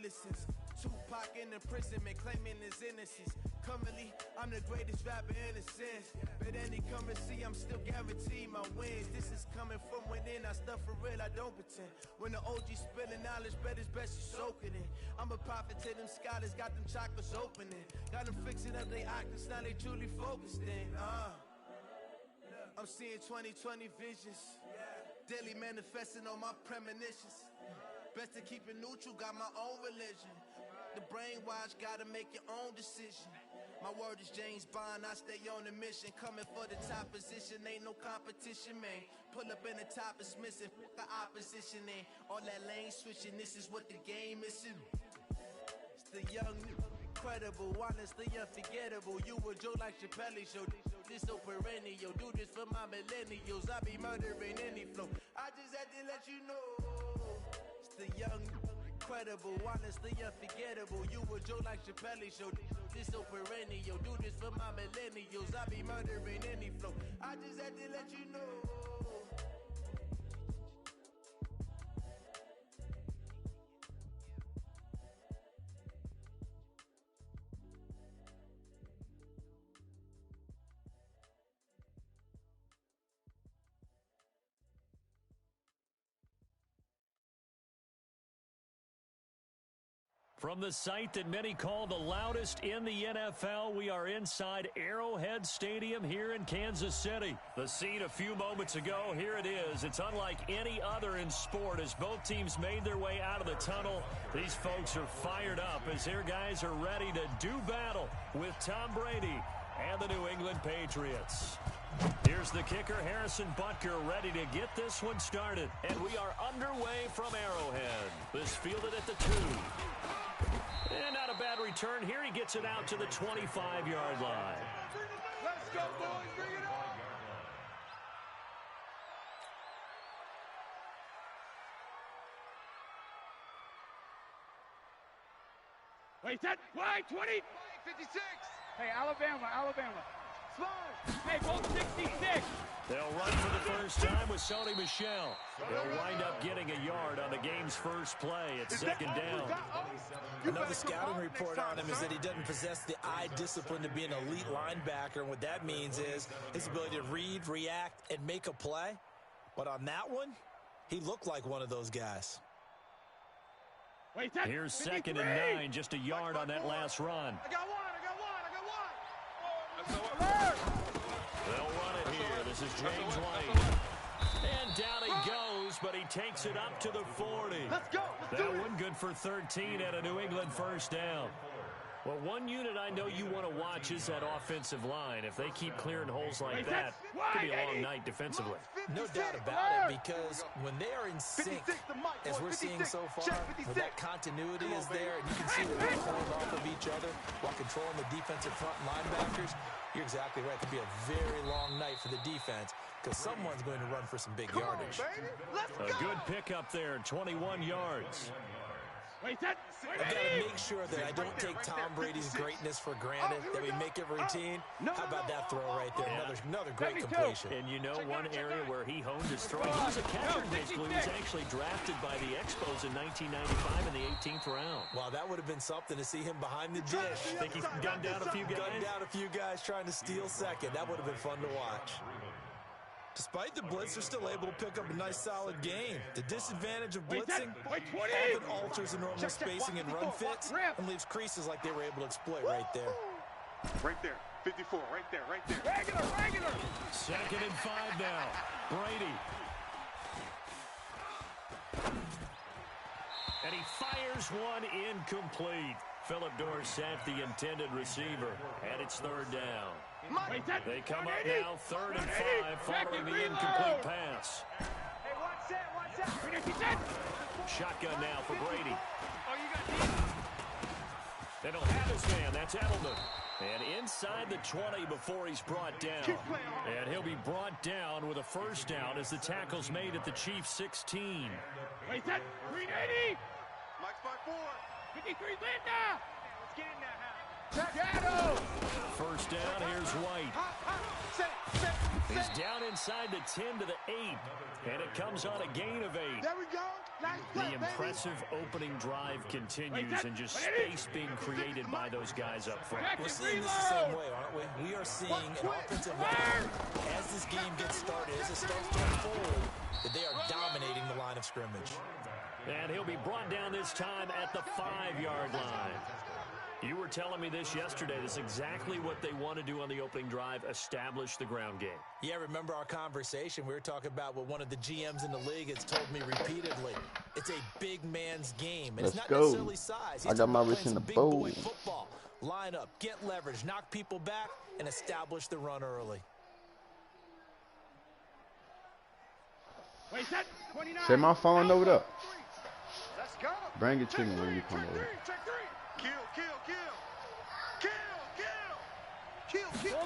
millicents. Tupac in imprisonment, claiming his innocence. Currently, I'm the greatest rapper in a sense. But any currency, I'm still guaranteed my wins. This is coming from within, I stuff for real, I don't pretend. When the OG spilling knowledge, bet it's best you soak it in. I'm a prophet to them scholars, got them chakras opening. Got them fixing up they octaves, now they truly focused in. I'm seeing 2020 visions. Daily manifesting on my premonitions. Best to keep it neutral, got my own religion. The brainwash, gotta make your own decision. My word is James Bond, I stay on the mission. Coming for the top position, ain't no competition, man. Pull up in the top is missing, fuck the opposition, ain't all that lane switching, this is what the game missing. It's the young, incredible, honestly unforgettable. You a joke like Chappelle show, this so perennial. Do this for my millennials, I be murdering any flow. I just had to let you know. It's the young, incredible, honestly unforgettable. You a joke like Chappelle show, this so perennial. Do this for my millennials, I be murdering any flow. I just had to let you know. From the site that many call the loudest in the NFL, we are inside Arrowhead Stadium here in Kansas City. The scene a few moments ago, here it is. It's unlike any other in sport as both teams made their way out of the tunnel. These folks are fired up as their guys are ready to do battle with Tom Brady and the New England Patriots. Here's the kicker, Harrison Butker, ready to get this one started. And we are underway from Arrowhead. This fielded at the 2. And not a bad return here. He gets it out to the 25-yard line. Let's go, boys. Bring it on. Wait, set. Wide, 20. 56. Hey, Alabama. Slide. Hey, both 66. They'll run for the first time with Sony Michel. They'll wind up getting a yard on the game's first play at second down. Another scouting report on him is that he doesn't possess the eye discipline to be an elite linebacker. And what that means is his ability to read, react, and make a play. But on that one, he looked like one of those guys. Here's 2nd and 9, just a yard on that last run. I got one. They'll run it here. This is James White. And down he goes, but he takes it up to the 40. Let's go. That one good for 13 at a New England first down. Well, one unit I know you want to watch is that offensive line. If they keep clearing holes like that, it could be a long night defensively. No doubt about it, because when they are in sync, as we're seeing so far, when that continuity is there, and you can see that they're pulling off of each other while controlling the defensive front linebackers, you're exactly right. It could be a very long night for the defense, because someone's going to run for some big yardage. A good pickup there, 21 yards. I've got to make sure that I don't take Tom Brady's greatness for granted, that we make it routine. How about that throw right there? Another great completion. And you know one area where he honed his throw? He was a catcher in high school. He was actually drafted by the Expos in 1995 in the 18th round. Wow, that would have been something to see him behind the dish. Think he's gunned down a few guys? Gunned down a few guys trying to steal second. That would have been fun to watch. Despite the blitz, they're still able to pick up a nice, solid gain. The disadvantage of blitzing often alters the normal spacing and run fits and leaves creases like they were able to exploit right there. Right there. 54, right there. Regular. 2nd and 5 now. Brady. And he fires one incomplete. Philip Dorsett, the intended receiver, and it's 3rd down. They come up now, 3rd and 5, following the incomplete pass. Hey, one set. Shotgun now for Brady. They don't have his man. That's Edelman. And inside the 20 before he's brought down. And he'll be brought down with a first down as the tackle's made at the Chiefs' 16. Wait, that 380. Mike's by 4. 53, Linda. Let's get in there, huh? First down, here's White. He's down inside the 10 to the 8, and it comes on a gain of 8. There we go. Nice play, The impressive opening drive continues, and just space being created by those guys up front. We're seeing this the same way, aren't we? We are seeing an offensive line, as this game gets started, as it starts to unfold, that they are dominating the line of scrimmage. And he'll be brought down this time at the 5-yard line. You were telling me this yesterday. This is exactly what they want to do on the opening drive, establish the ground game. Yeah, remember our conversation? We were talking about what one of the GMs in the league has told me repeatedly. It's a big man's game. It's not necessarily size. I got my wrist in the big bowl. boy football. Line up, get leverage, knock people back, and establish the run early. Wait, set. 29. Say my phone over there. Let's go. Bring it to me when you come over. Check 3. Kill.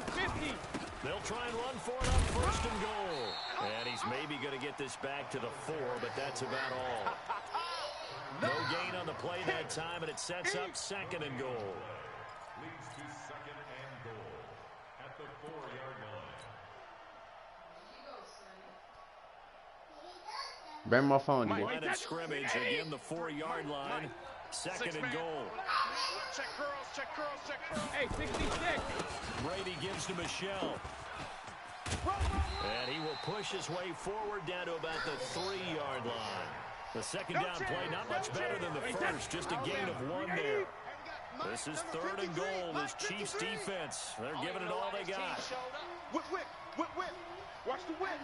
50. They'll try and run for it on first and goal. And he's maybe going to get this back to the 4, but that's about all. No gain on the play that time, and it sets up second and goal. Leads to second and goal at the 4-yard line. Bring my phone, Line dude. of scrimmage, again the 4-yard line. Second and goal. Check curls. Hey, 66. Brady gives to Michelle. And he will push his way forward down to about the 3-yard line. The second down play, not much better than the first, just a gain of 1 there. This is third and goal. This Chiefs defense, they're giving it all they got. Whip. Watch the whip.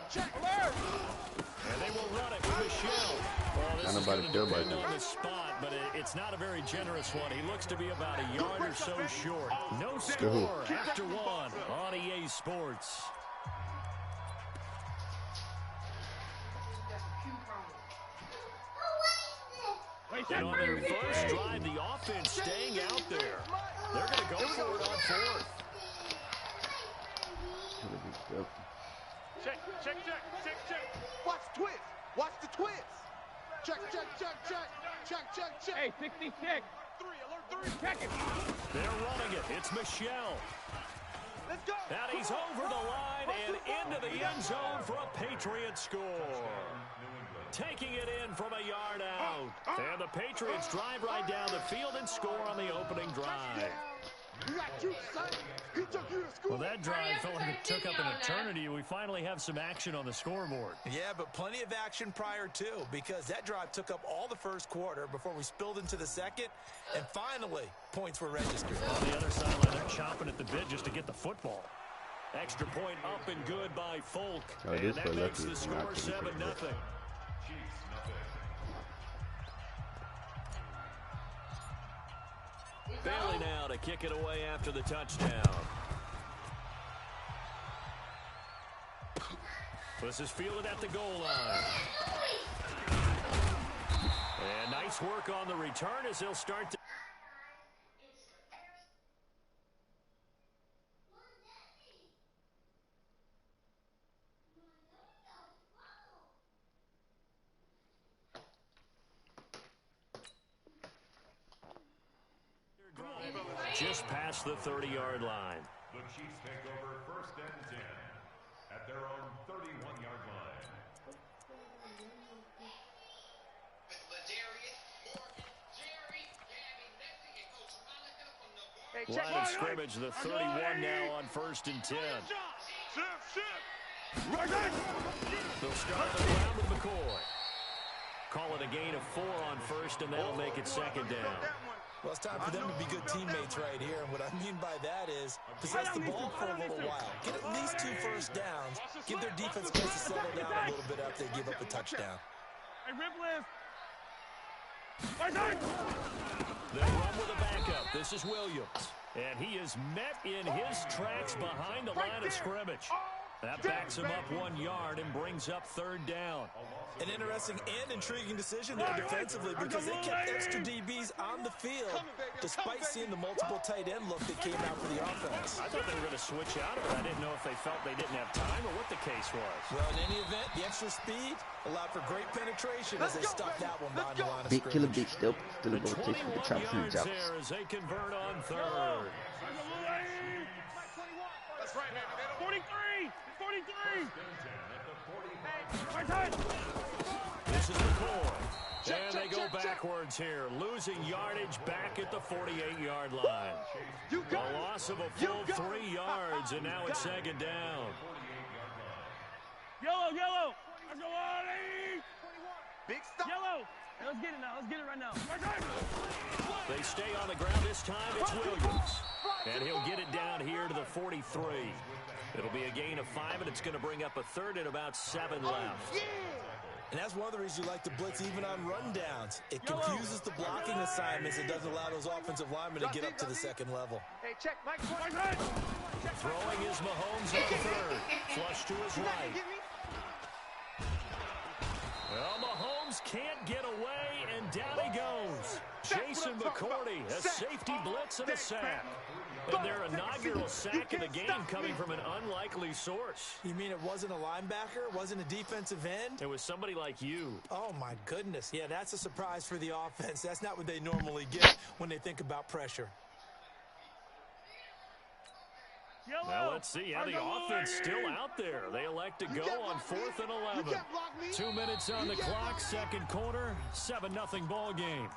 Check. And they will run it with Michelle. Well, this is going to depend on the spot, but it's not a very generous one. He looks to be about a yard or so short. No score after 1 on EA Sports. And on their first drive, the offense staying out there. They're going to go for it on 4th. Check. Watch the twist. Check. Hey, 66. 3, alert 3. Check it. They're running it. It's Michelle. Let's go. And he's over the line and into the end zone for a Patriot score. Taking it in from a yard out. And the Patriots drive right down the field and score on the opening drive. Well, that drive felt like it took up an eternity. We finally have some action on the scoreboard. Yeah, but plenty of action prior to, because that drive took up all the first quarter before we spilled into the second, and finally, points were registered. On the other sideline, they're chomping at the bit just to get the football. Extra point up and good by Folk. And that makes the score 7-0. Bailey now to kick it away after the touchdown. This is fielded at the goal line. And nice work on the return as he'll start to... Just past the 30-yard line. The Chiefs take over first and 10 at their own 31-yard line. Line of scrimmage, the 31 now on first and 10. They'll start the round with McCoy. Call it a gain of 4 on first, and that'll make it second down. Well, it's time for them to be good teammates right here. And what I mean by that is possess the ball for a little while. Get at least 2 first downs. Give their defense a chance to settle down a little bit after they give up a touchdown. Hey, rip lift. They'll run with a backup. This is Williams. And he is met in his tracks behind the line of scrimmage. That backs him up 1 yard and brings up third down. An interesting and intriguing decision there defensively because they kept extra DBs on the field despite seeing the multiple tight end look that came out for the offense. I thought they were going to switch out of it. I didn't know if they felt they didn't have time or what the case was. Well, in any event, the extra speed allowed for great penetration as they stuffed that one behind the line of Big killer, big still The going to take 21 the trap from the yards Japs. there as they convert on third. That's right, baby. 43! 43! This is the core. And they go backwards here, losing yardage back at the 48-yard line. A loss of a full 3 yards, and now it's second down. Yellow, yellow! Let's go, Ollie! Big stop. Yellow! Hey, let's get it now. Let's get it right now. They stay on the ground this time. It's Williams. And he'll get it down here to the 43. It'll be a gain of 5, and it's going to bring up a third and about 7 left. And that's one of the reasons you like to blitz even on rundowns. It confuses the blocking assignments. It doesn't allow those offensive linemen to get up to the second level. Hey, check. Mike, Throwing is Mahomes on third. Flush to his right. Well, Mahomes can't get away, and down he goes. Jason McCourty, a safety blitz and a sack. And their inaugural sack of the game coming from an unlikely source. You mean it wasn't a linebacker? It wasn't a defensive end? It was somebody like you. Oh, my goodness. Yeah, that's a surprise for the offense. That's not what they normally get when they think about pressure. Yellow! Now let's see how the offense still out there. They elect to go on 4th and 11. 2 minutes on the clock, second quarter, 7-0 ball game.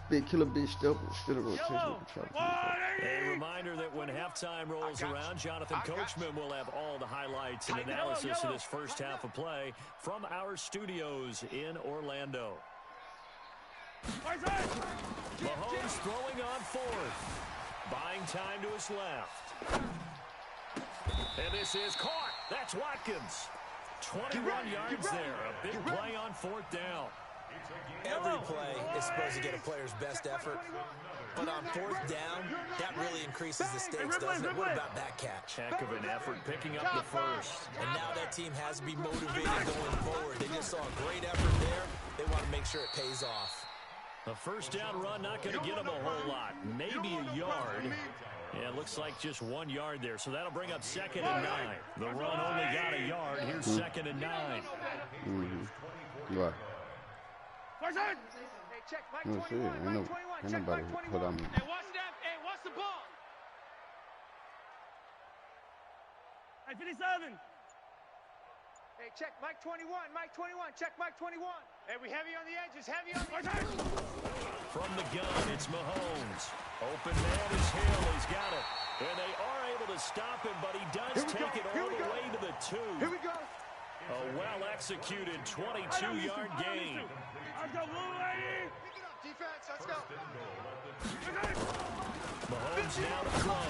Big killer, big still a rotation with the trap. A reminder that when halftime rolls around, Jonathan Coachman will have all the highlights and analysis of this first half of play from our studios in Orlando. Mahomes throwing on 4th. Buying time to his left. And this is caught. That's Watkins. 21 yards there. A big play on 4th down. Every play is supposed to get a player's best effort. But on 4th down, that really increases the stakes, doesn't it? What about that catch? Heck of an effort picking up the first. And now that team has to be motivated going forward. They just saw a great effort there. They want to make sure it pays off. A first down run, not going to get them a whole lot. Maybe a yard. Yeah, it looks like just 1 yard there. So that'll bring up 2nd and 9. The run only got a yard. Here's 2nd and 9. Right. Hey, check. Mike, No, see, 21. ain't nobody put on me. Hey, watch that. Hey, watch the ball. Hey, 57. Hey, check. Mike 21. Mike 21. Check. Mike 21. Hey, we heavy on the edges. Heavy on the edges. From the gun, it's Mahomes. Open man is Hill. He's got it. And they are able to stop him, but he does take it all the way to the 2. Here we go. A well-executed 22-yard gain. Let's go, Blue Lady! Pick it up, defense. Let's go. Mahomes now to throw.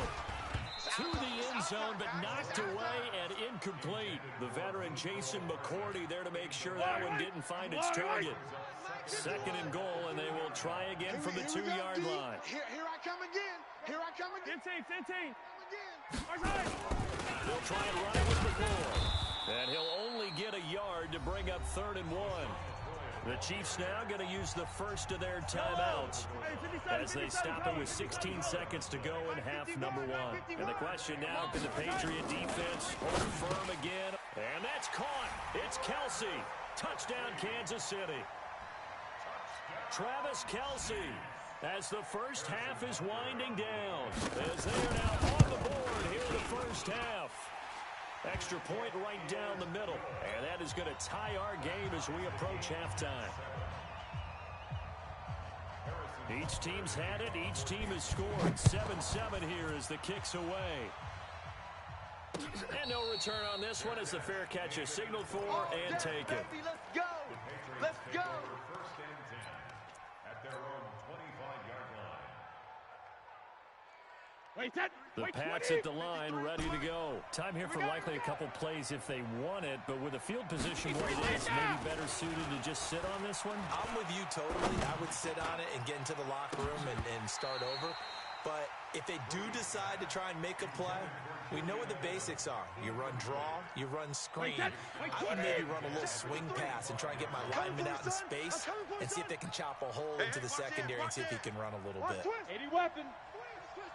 To the end zone, but knocked away and incomplete. The veteran Jason McCourty there to make sure that one didn't find its target. 2nd and goal, and they will try again from the 2-yard line. Here I come again. Here I come again. 15. They'll try and run it with McCoy. And he'll only get a yard to bring up 3rd and 1. The Chiefs now going to use the first of their timeouts as they stop it with 16 seconds to go in half number 1. And the question now, can the Patriot defense hold firm again? And that's caught. It's Kelce. Touchdown, Kansas City. Travis Kelce, as the first half is winding down, as they are now on the board here in the first half. Extra point right down the middle, and that is going to tie our game as we approach halftime. Each team's had it. Each team has scored. 7-7 here as the kick's away. And no return on this one as the fair catch is signaled for and taken. Let's go. Let's go. First and 10 at their own 25-yard line. The Pats at the line, ready to go. Time here for likely a couple plays if they want it, but with the field position where it is, maybe better suited to just sit on this one? I'm with you totally. I would sit on it and get into the locker room and start over. But if they do decide to try and make a play, we know what the basics are. You run draw, you run screen. I would maybe run a little swing pass and try and get my lineman out in space and see if they can chop a hole into the secondary and see if he can run a little bit. 80 weapon.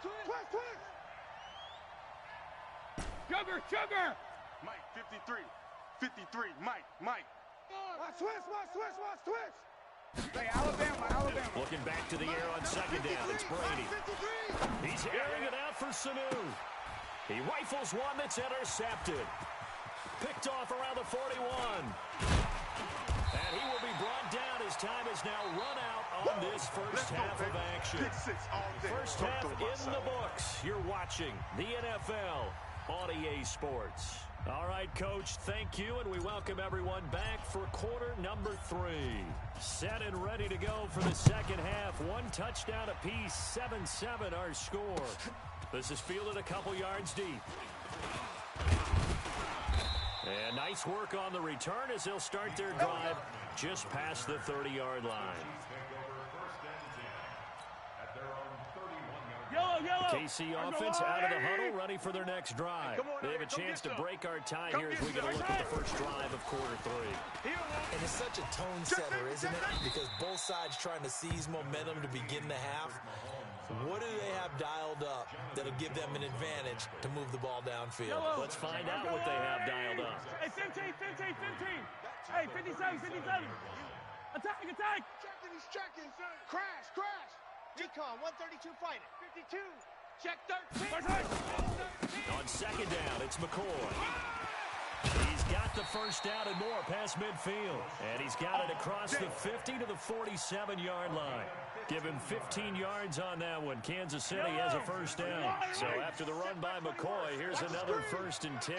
Twist. Sugar! Mike, 53. 53, Mike. Watch switch. Hey, Alabama. Looking back to the air on second down. It's Brady. He's airing it out for Sanu. He rifles one that's intercepted. Picked off around the 41. And he will be brought down. His time is now run out on this first half of action. First half in the books. You're watching the NFL on EA Sports. All right, Coach, thank you, and we welcome everyone back for quarter number 3. Set and ready to go for the second half. One touchdown apiece, 7-7 our score. This is fielded a couple yards deep. And nice work on the return as they'll start their drive just past the 30-yard line. KC offense out of the huddle, ready for their next drive. They have a chance to break our tie here as we get a look at the first drive of quarter 3. And it's such a tone setter, isn't it? Because both sides trying to seize momentum to begin the half. What do they have dialed up that'll give them an advantage to move the ball downfield? Let's find out what they have dialed up. Hey, 15. Hey, 57. Attack. Checking. Crash. Recon, 132 fighting. 52. Check 13. On second down, it's McCoy. He's got the first down and more past midfield. And he's got it across the 50 to the 47-yard line. Give him 15 yards on that one. Kansas City has a first down. So after the run by McCoy, here's another 1st and 10.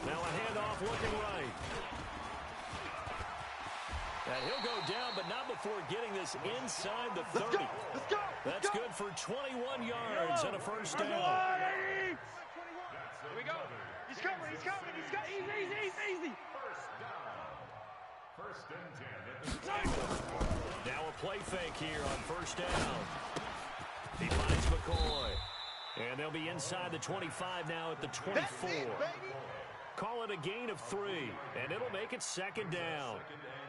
Now a handoff looking right. And he'll go down, but not before getting this inside the 30. Let's go. That's good for 21 yards and a first down. Here we go. He's coming. Easy. First and 10. Now a play fake here on first down. He finds McCoy. And they'll be inside the 25 now at the 24. Call it a gain of 3, and it'll make it second down.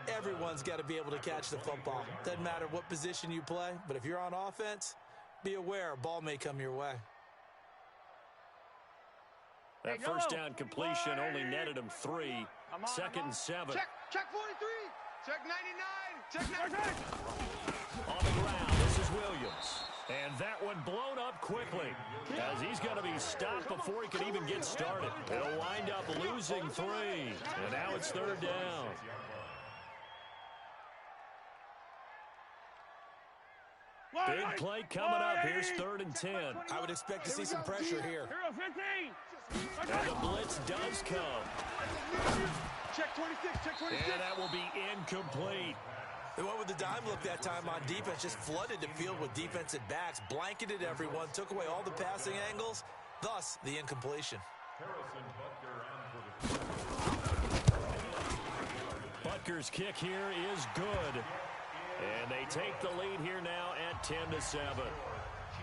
Everyone's got to be able to catch the football. Doesn't matter what position you play, but if you're on offense, be aware a ball may come your way. That first down completion only netted him 3. Second and 7. Check 43. Check 99. On the ground, this is Williams. And that one blown up quickly as he's going to be stopped before he can even get started. He'll wind up losing 3. And now it's third down. Big play coming up. Here's 3rd and 10. I would expect to see some pressure here. And the blitz does come. Check 26. And that will be incomplete. They went with the dime look that time on defense, just flooded the field with defensive backs, blanketed everyone, took away all the passing angles, thus the incompletion. Butker's kick here is good. And they take the lead here now at 10-7.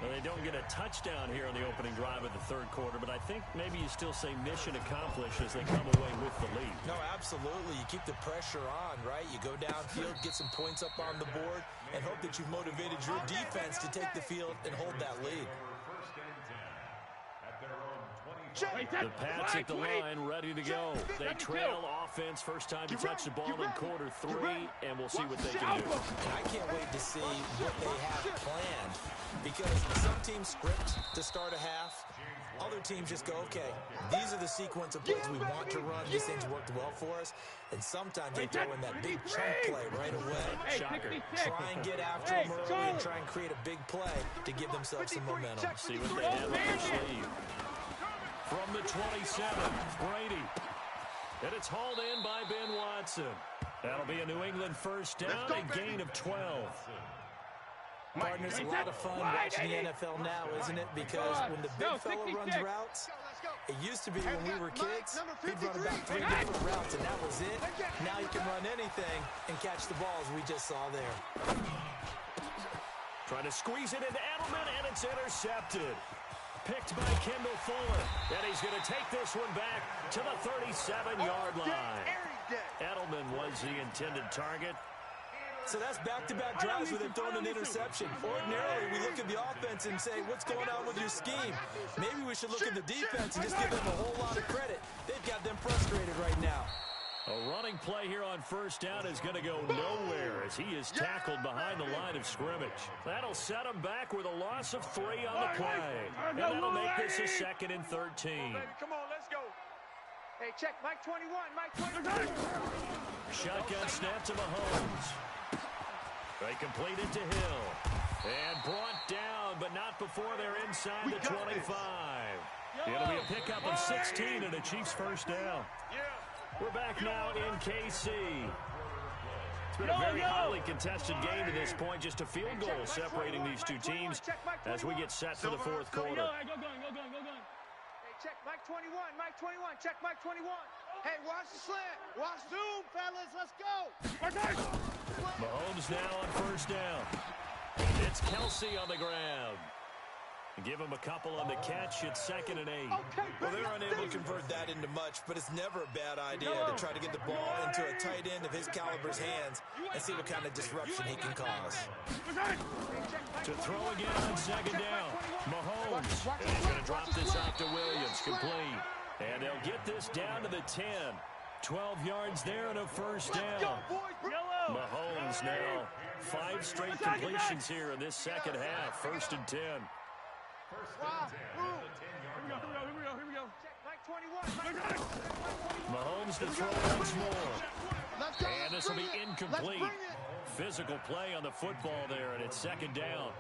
Well, they don't get a touchdown here on the opening drive of the third quarter, but I think maybe you still say mission accomplished as they come away with the lead. No, absolutely. You keep the pressure on, right? You go downfield, get some points up on the board, and hope that you've motivated your defense to take the field and hold that lead. The Pats at the line, ready to go. They trail offense first time to touch the ball in quarter 3, and we'll see what they can do. And I can't wait to see what they have planned, because some teams script to start a half. Other teams just go, okay, these are the sequence of plays we want to run. These things worked well for us. And sometimes they throw in that big chunk play right away. Shocker. Try and get after them early and try and create a big play to give themselves some momentum. See what they have up their sleeve. From the 27, Brady. And it's hauled in by Ben Watson. That'll be a New England first down, a gain of 12. Partner, it's a lot of fun watching the NFL now, isn't it? Because when the big fella runs routes, it used to be when we were kids, he'd run about 3 different routes, and that was it. Now you can run anything and catch the balls we just saw there. Trying to squeeze it into Edelman, and it's intercepted. Picked by Kendall Fuller. And he's going to take this one back to the 37-yard line. Edelman was the intended target. So that's back-to-back drives where they've thrown an interception. Ordinarily, we look at the offense and say, what's going on with your scheme? Maybe we should look at the defense and just give them a whole lot of credit. They've got them frustrated right now. A running play here on first down is going to go nowhere as he is tackled behind the line of scrimmage. That'll set him back with a loss of 3 on the play. And that'll make this a 2nd and 13. Come on, let's go. Hey, check, Mike 21, Mike 21. Shotgun snap to Mahomes. They complete it to Hill. And brought down, but not before they're inside the 25. It'll be a pickup of 16 and a Chiefs first down. We're back now in KC. It's been a very hotly contested game to this point. Just a field goal separating these two teams as we get set for the fourth quarter. Go. Check Mike 21, Mike 21, check Mike 21. Hey, watch the slant. Watch zoom, fellas. Let's go. Mahomes now on first down. It's Kelsey on the ground. Give him a couple on the catch. It's 2nd and 8. Well, they're unable to convert that into much, but it's never a bad idea to try to get the ball into a tight end of his caliber's hands and see what kind of disruption he can cause. To throw again on 2nd down. Mahomes. And he's going to drop this off to Williams. Complete. And they'll get this down to the 10. 12 yards there and a first down. Mahomes now 5 straight completions here in this second half. 1st and 10. Here we go. Mahomes to throw once more. And this will be incomplete. Physical play on the football there, and it's 2nd down.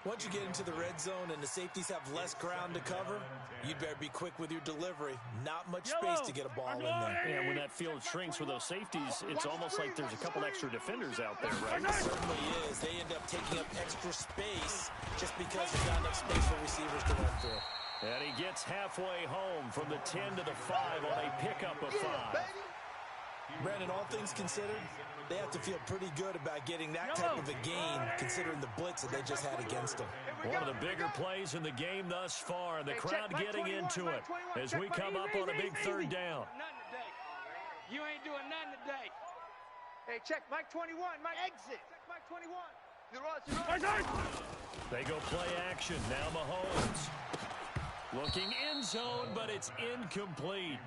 Once you get into the red zone and the safeties have less ground to cover, you'd better be quick with your delivery. Not much space to get a ball in there. And when that field shrinks with those safeties, it's almost like there's a couple extra defenders out there, right? It certainly is. They end up taking up extra space just because there's not enough space for receivers to run through. And he gets halfway home from the 10 to the 5 on a pickup of 5. Brandon, all things considered, they have to feel pretty good about getting that type of a gain considering the blitz that they just had against them. One of the bigger plays in the game thus far. The crowd getting into it as we come up on a big 3rd down. You ain't doing nothing today. Hey, check Mike 21, Mike exit. Check Mike 21. They go play action. Now Mahomes. Looking end zone, but it's incomplete.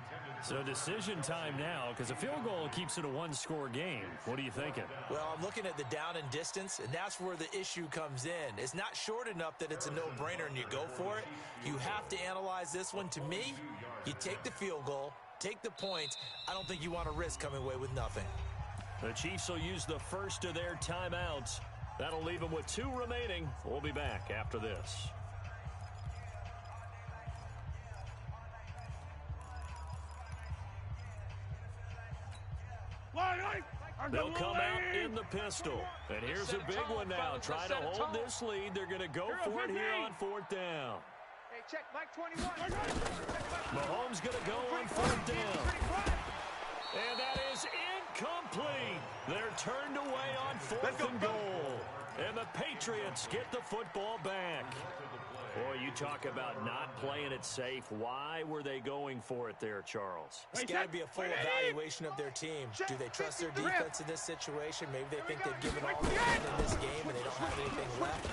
So decision time now because a field goal keeps it a 1-score game. What are you thinking? Well, I'm looking at the down and distance, and that's where the issue comes in. It's not short enough that it's a no-brainer and you go for it. You have to analyze this one. To me, you take the field goal, take the points. I don't think you want to risk coming away with nothing. The Chiefs will use the first of their timeouts. That'll leave them with 2 remaining. We'll be back after this. They'll come out in the pistol. And here's a big one now. Trying to hold this lead. They're going to go for it here on 4th down. Hey, check Mike 21. Mahomes going to go on 4th down. And that is incomplete. They're turned away on 4th and goal. And the Patriots get the football back. Boy, you talk about not playing it safe. Why were they going for it there, Charles? It's got to be a full evaluation of their team. Do they trust their defense in this situation? Maybe they think they've given all they can in this game and they don't have anything left.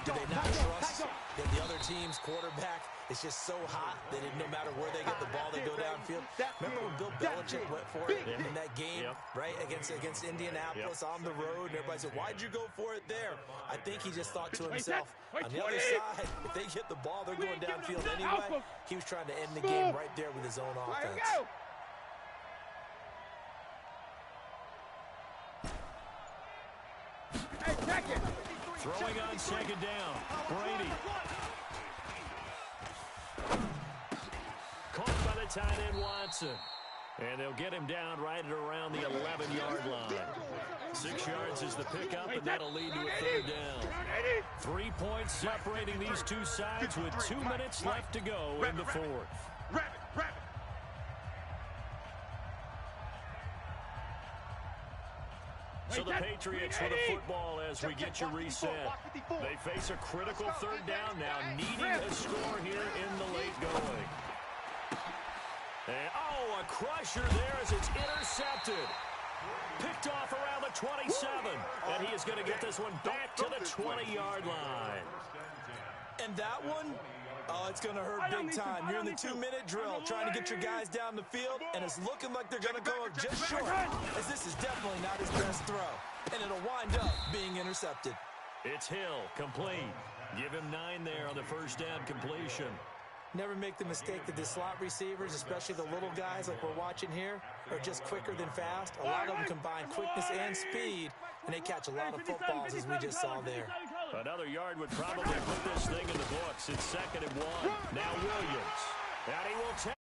Do they not trust that the other team's quarterback is just so hot that no matter where they get the ball, they go downfield? Remember when Bill Belichick went for it in that game, right, against Indianapolis on the road, and everybody said, why'd you go for it there? I think he just thought to himself, on the other side, if they get the ball, they're going downfield anyway. He was trying to end the game right there with his own offense. Throwing on 2nd down. Brady. Caught by the tight end Watson. And they'll get him down right at around the 11-yard line. 6 yards is the pickup, and that'll lead to a 3rd down. 3 points separating these two sides with 2 minutes left to go in the 4th. So the Patriots with the football as we get you reset. They face a critical 3rd down now, needing a score here in the late going. And, a crusher there as it's intercepted. Picked off around the 27. And he is going to get this one back to the 20-yard line. And that one, oh, it's going to hurt big time. You're in the 2-minute drill trying to get your guys down the field, and it's looking like they're going to go just short, as this is definitely not his best throw. And it'll wind up being intercepted. It's Hill, complete. Give him 9 there on the first down completion. Never make the mistake that the slot receivers, especially the little guys like we're watching here, are just quicker than fast. A lot of them combine quickness and speed, and they catch a lot of footballs, as we just saw there. Another yard would probably put this thing in the books. It's 2nd and 1. Now Williams. And he will take